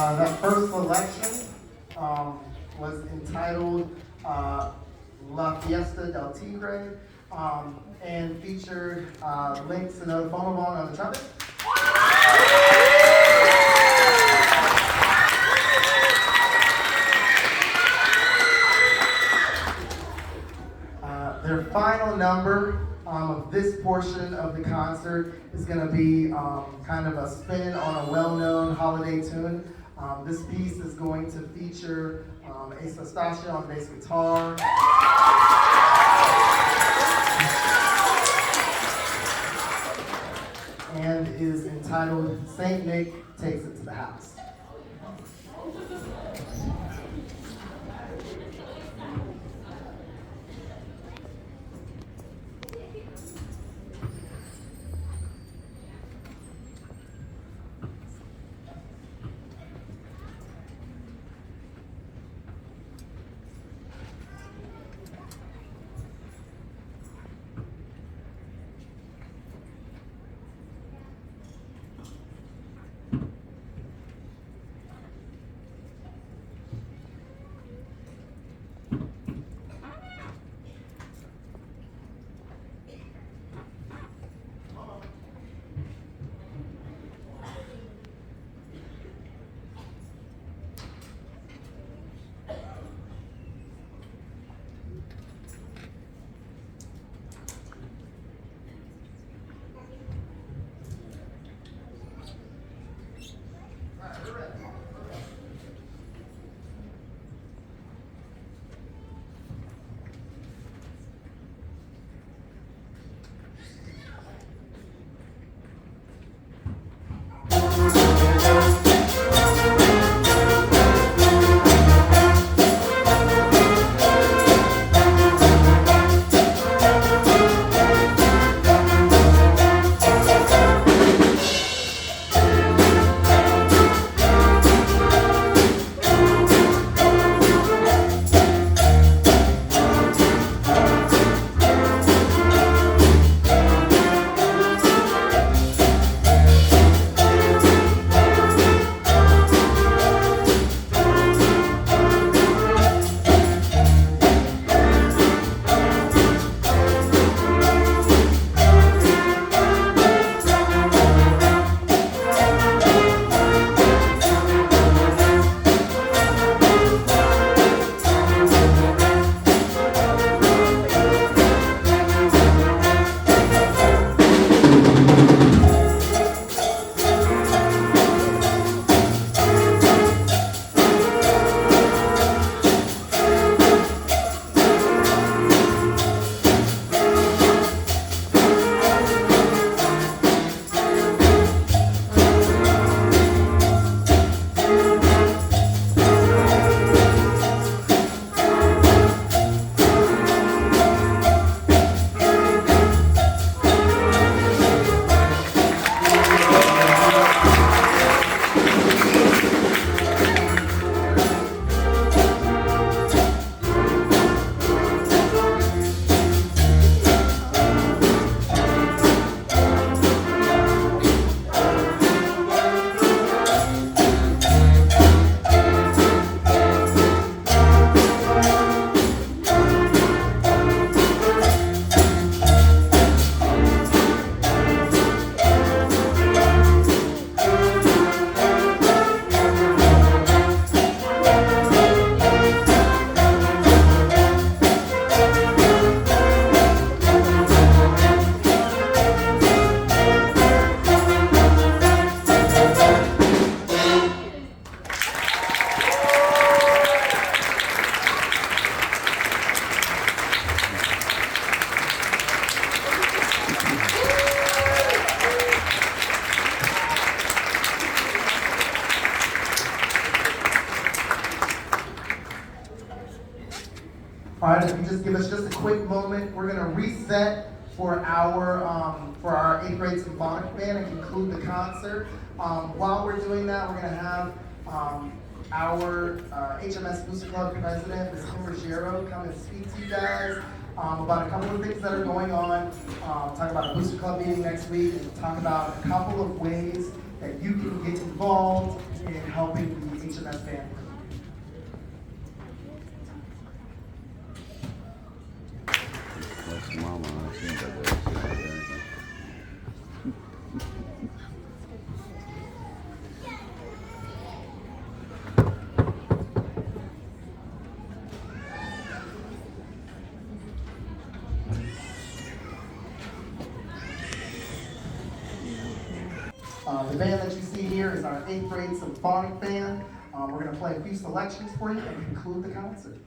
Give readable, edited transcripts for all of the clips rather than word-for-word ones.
That first selection was entitled La Fiesta del Tigre and featured Link Sonophonobon on the trumpet. Their final number of this portion of the concert is going to be kind of a spin on a well-known holiday tune. This piece is going to feature Ace Stasio on bass guitar. And is entitled Saint Nick Takes It to the House. just give us just a quick moment. We're going to reset for our 8th grade symphonic band and conclude the concert. While we're doing that, we're going to have our HMS Booster Club president, Ms. Kim Ruggiero, come and speak to you guys about a couple of things that are going on. Talk about a Booster Club meeting next week, and talk about a couple of ways that you can get involved in helping the HMS band. The band that you see here is our 8th grade symphonic band. We're going to play a few selections for you and conclude the concert.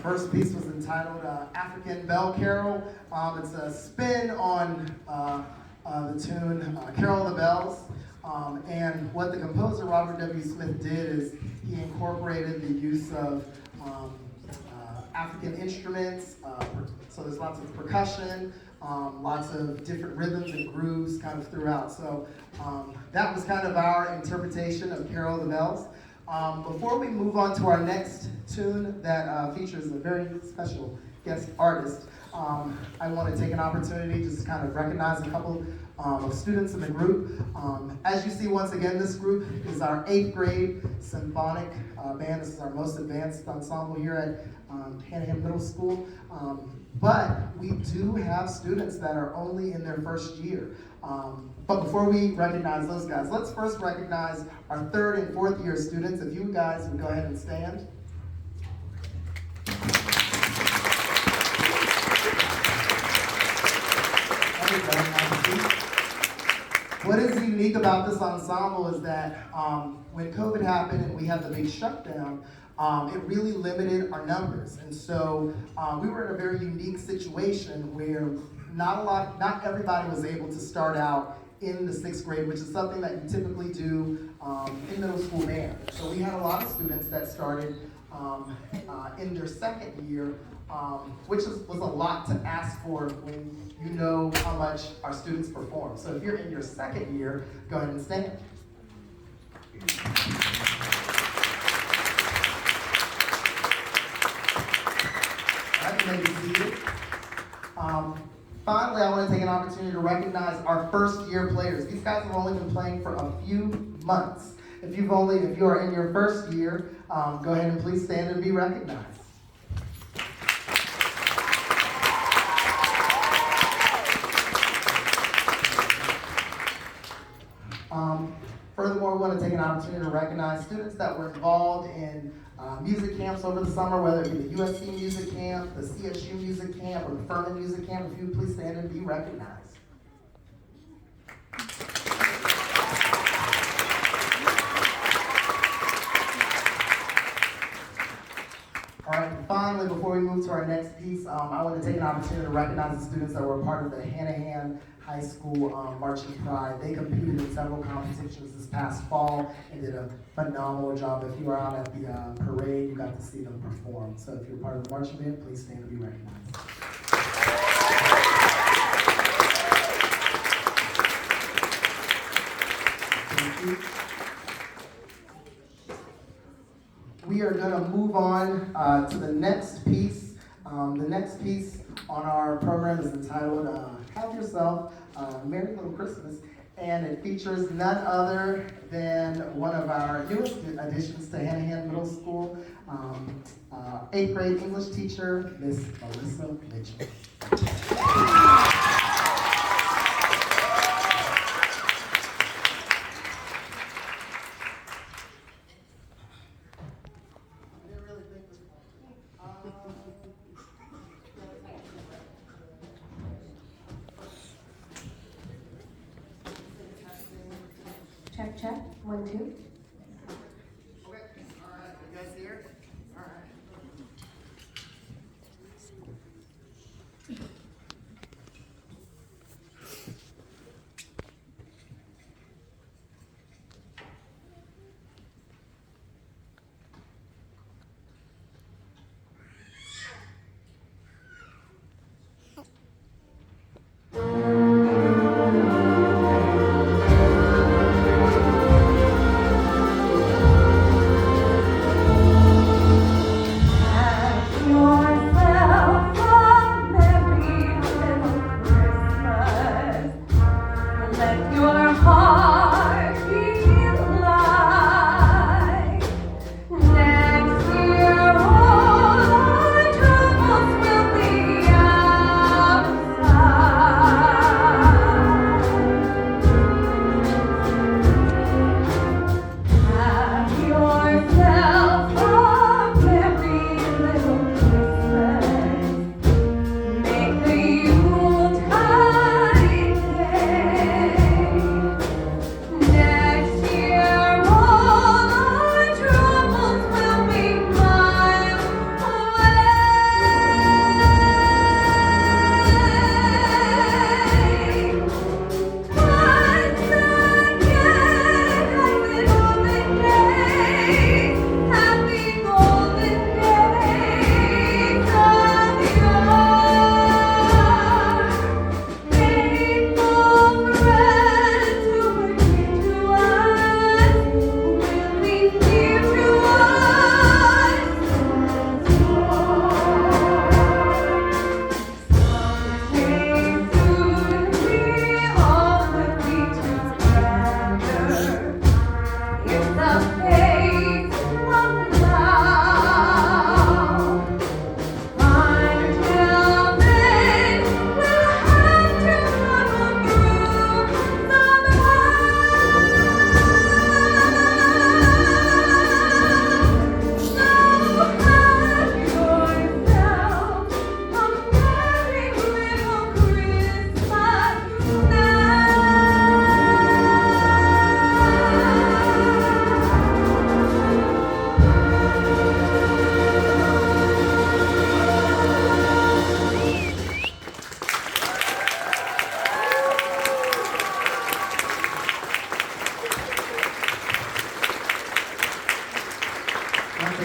First piece was entitled African Bell Carol. It's a spin on the tune Carol of the Bells. And what the composer Robert W. Smith did is he incorporated the use of African instruments. So there's lots of percussion, lots of different rhythms and grooves kind of throughout. So that was kind of our interpretation of Carol of the Bells. Before we move on to our next tune that features a very special guest artist, I want to take an opportunity just to kind of recognize a couple of students in the group. As you see, once again, this group is our 8th grade symphonic band. This is our most advanced ensemble here at Hanahan Middle School. But we do have students that are only in their first year. But before we recognize those guys, let's first recognize our 3rd and 4th year students. If you guys would go ahead and stand. What is unique about this ensemble is that when COVID happened and we had the big shutdown, it really limited our numbers. And so we were in a very unique situation where not everybody was able to start out in the 6th grade, which is something that you typically do in middle school band. So we had a lot of students that started in their 2nd year, which was a lot to ask for when you know how much our students perform. So if you're in your 2nd year, go ahead and stand. All right, you may be seated. Finally, I want to take an opportunity to recognize our 1st-year players. These guys have only been playing for a few months. If you are in your 1st year, go ahead and please stand and be recognized. Furthermore, we want to take an opportunity to recognize students that were involved in music camps over the summer, whether it be the USC Music Camp, the CSU Music Camp, or the Furman Music Camp. If you would please stand and be recognized. All right, and finally, before we move to our next piece, I want to take an opportunity to recognize the students that were a part of the Hanahan High School Marching Pride. They competed in several competitions this past fall and did a phenomenal job. If you were out at the parade, you got to see them perform. So if you're part of the marching band, please stand and be recognized. Thank you. We are going to move on to the next piece. The next piece on our program is entitled Have Yourself a Merry Little Christmas, and it features none other than one of our newest additions to Hanahan Middle School, 8th grade English teacher, Miss Melissa Mitchell. Check, check. 1, 2. Okay, all right, you guys here? All right.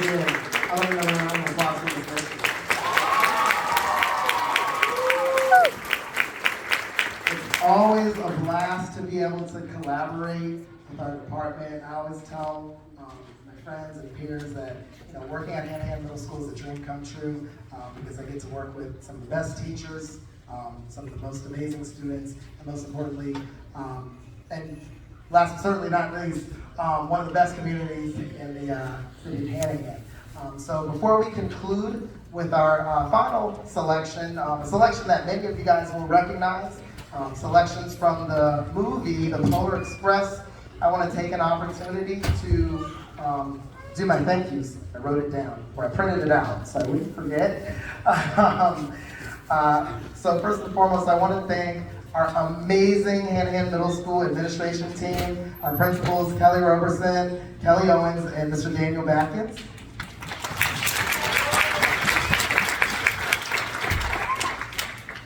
again. I don't know when I'm applause for this person. It's always a blast to be able to collaborate with our department. I always tell my friends and peers that working at Hanahan Middle School is a dream come true because I get to work with some of the best teachers, some of the most amazing students, and most importantly, and last but certainly not least, one of the best communities in the city of Hanahan. So before we conclude with our final selection, a selection that many of you guys will recognize, selections from the movie, The Polar Express, I want to take an opportunity to do my thank yous. I wrote it down, or I printed it out, so I wouldn't forget. So first and foremost, I want to thank our amazing Hanahan Middle School administration team, our principals, Kelly Roberson, Kelly Owens, and Mr. Daniel Batkins.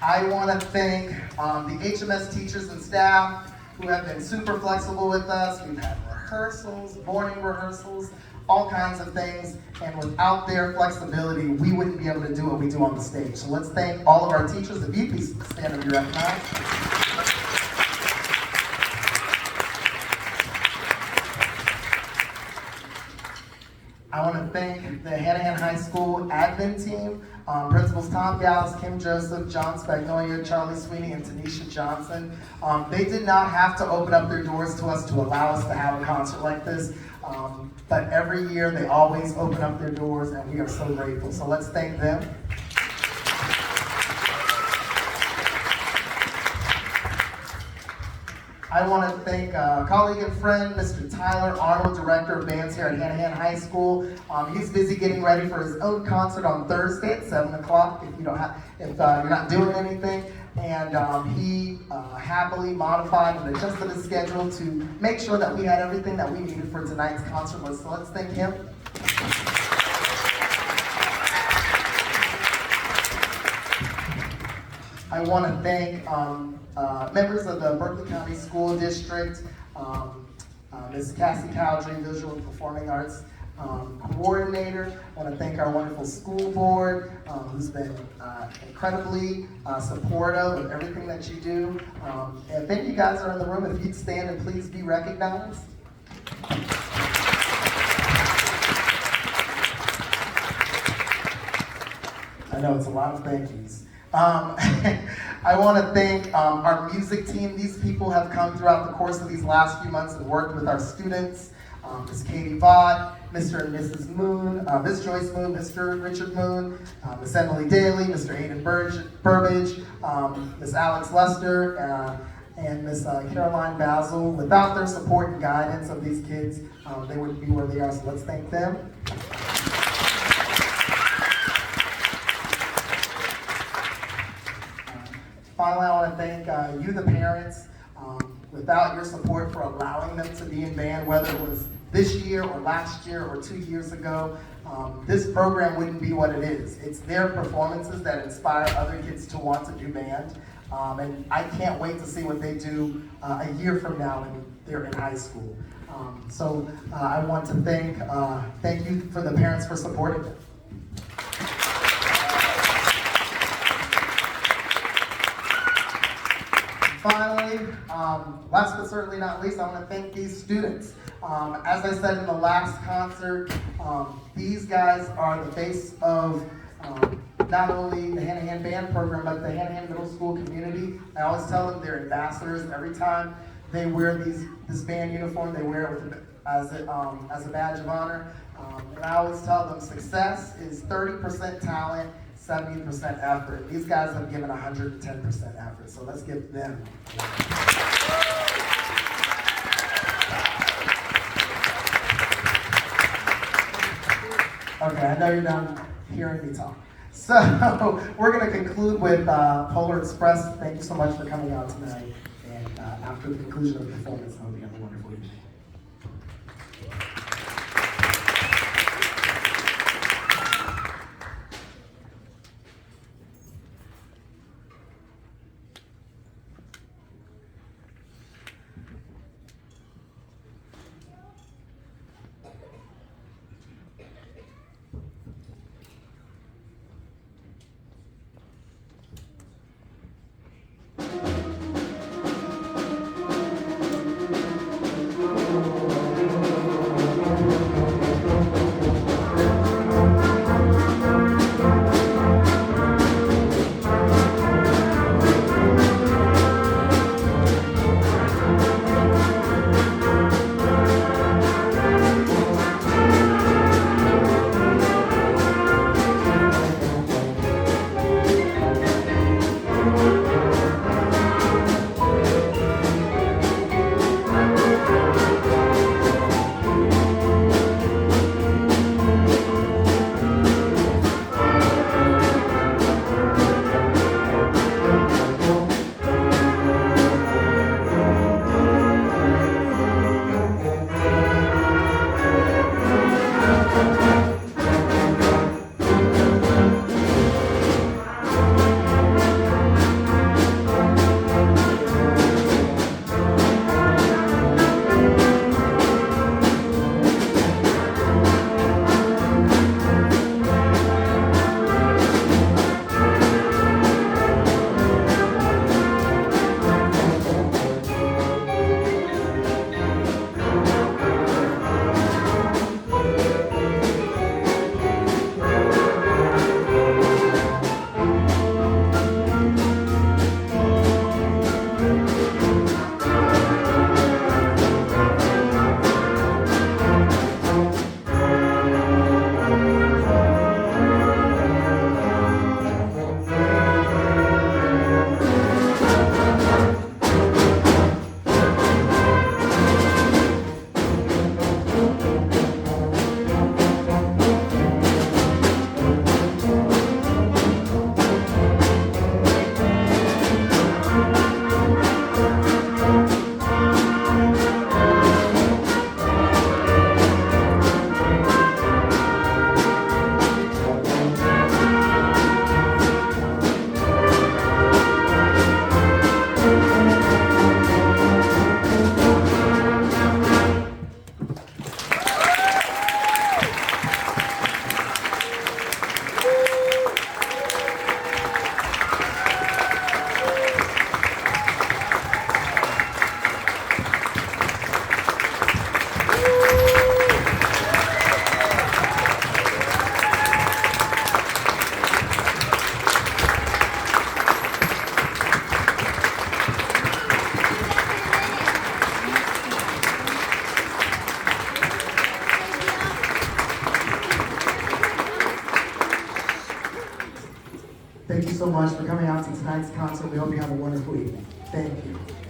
I want to thank the HMS teachers and staff who have been super flexible with us. We've had rehearsals, morning rehearsals, all kinds of things, and without their flexibility, we wouldn't be able to do what we do on the stage. So let's thank all of our teachers. If you please stand and be recognized. I want to thank the Hanahan High School admin team, principals Tom Gallus, Kim Joseph, John Spagnolia, Charlie Sweeney, and Tanisha Johnson. They did not have to open up their doors to us to allow us to have a concert like this, but every year they always open up their doors, and we are so grateful. So let's thank them. I want to thank a colleague and friend, Mr. Tyler Arnold, Director of Bands here at Hanahan High School. He's busy getting ready for his own concert on Thursday at 7 o'clock if you're not doing anything. And he happily modified and adjusted his schedule to make sure that we had everything that we needed for tonight's concert list. So let's thank him. I want to thank members of the Berkeley County School District, Ms. Cassie Cowdrey, Visual and Performing Arts Coordinator. I want to thank our wonderful school board, who's been incredibly supportive of everything that you do. If any of you guys are in the room, if you'd stand and please be recognized. I know it's a lot of thank yous. I want to thank our music team. These people have come throughout the course of these last few months and worked with our students. Ms. Katie Vaught, Mr. and Mrs. Moon, Ms. Joyce Moon, Mr. Richard Moon, Ms. Emily Daly, Mr. Aiden Burbage, Ms. Alex Lester, and Ms. Caroline Basil. Without their support and guidance of these kids, they wouldn't be where they are, so let's thank them. Finally, I want to thank you, the parents. Without your support for allowing them to be in band, whether it was this year or last year or 2 years ago, this program wouldn't be what it is. It's their performances that inspire other kids to want to do band. And I can't wait to see what they do a year from now when they're in high school. So I want to thank you for the parents for supporting them. Finally, last but certainly not least, I want to thank these students. As I said in the last concert, these guys are the face of not only the Hanahan Band program, but the Hanahan Middle School community. I always tell them they're ambassadors. Every time they wear this band uniform, they wear it as a badge of honor. And I always tell them success is 30% talent, 70% effort. These guys have given 110% effort, so let's give them. Okay, I know you're done hearing me talk. So we're going to conclude with Polar Express. Thank you so much for coming out tonight. And after the conclusion of the performance, I hope you have a wonderful evening. Thank you so much for coming out to tonight's concert. We hope you have a wonderful evening. Thank you.